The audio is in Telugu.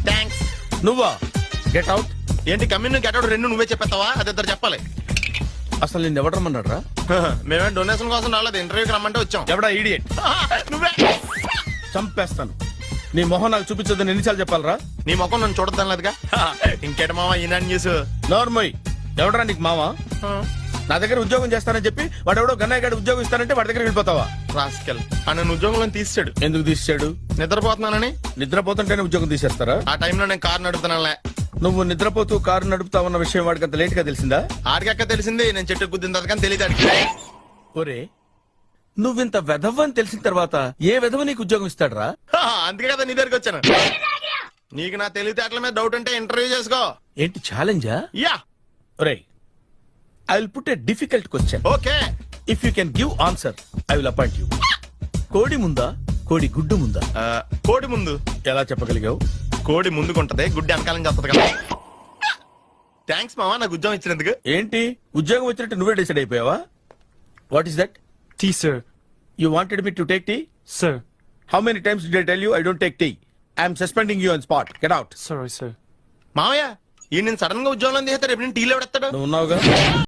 థ్యాంక్స్. నువ్వా? Get out. ఏంటి కమ్యూన్ గెటౌట్ రెండు నువ్వే చెప్పేస్తావా? అది ఇద్దరు చెప్పాలి. అసలు నిన్ను ఎవరు రమ్మన్నాడు రా? మేమే డొనేషన్ కోసం రాలేదు, ఇంటర్వ్యూకి రమ్మంటే వచ్చాం. ఎవడా ఈడియట్? నువ్వే. చంపేస్తాను. నీ మొహం నాకు చూపించొద్దని ఎన్నిసార్లు చెప్పాలరా? నీ ముఖం నన్ను చూడద్దాం లేదుగా. ఇంకేట మామ ఈనాడు న్యూస్. నోర్మోయ్, ఎవడరా నీకు మావా? నా దగ్గర ఉద్యోగం చేస్తానని చెప్పి వాడు ఎవడో గన్నయ్య గారి ఉద్యోగం ఇస్తానంటే వాడి దగ్గర వెళ్ళిపోతావా? రాస్కెల్ నన్ను ఉద్యోగంలో తీసాడు. ఎందుకు తీసాడు? నిద్రపోతున్నానని. నిద్రపోతుంటేనే ఉద్యోగం తీసేస్తారా? ఆ టైంలో నేను కారు నడుపుతున్నానులే. నువ్వు నిద్రపోతూ కారు నడుపుతావన్న విషయం వాడికి అంత లేట్ గా తెలిసిందా? ఆడికక్క తెలిసింది, నేను చెట్టు గుద్దిన తర్వాత కానీ తెలియదు. ఒరే, నువ్వింత వెధవ్ అని తెలిసిన తర్వాత ఏ వెధవ నీకు ఉద్యోగం ఇస్తాడరా? అందుకే కదా నీ దగ్గరికి వచ్చాను. నీకు నా తెలివితేటల మీద డౌట్ ఉంటే ఇంటర్వ్యూ చేసుకో. ఏంటి ఛాలెంజా? యా. ఒరే, I will put a difficult question. Okay. If you can give answer I will appoint you. కోడి ముందా, కోడి గుడ్డు ముందా? కోడి ముందు. ఎలా చెప్పగలిగావు? కోడి ముందుకుంటది, గుడ్డి వెనకాలం చేస్తుంది కదా. థ్యాంక్స్ మామా నాకు ఉద్యోగం ఇచ్చినందుకు. ఏంటి ఉద్యోగం వచ్చినట్టు నువ్వే డిసైడ్ అయిపోయావా? What is that? Tea, sir. You wanted me to take tea? Sir. How many times did I tell you I don't take tea? I am suspending you on spot. Get out. Sorry, sir. మామయ్య ఈ నేను సడన్ గా ఉద్యోగంలో తీస్తే రేపు నేను టీలో పెడతాడు. నువ్వు ఉన్నావుగా.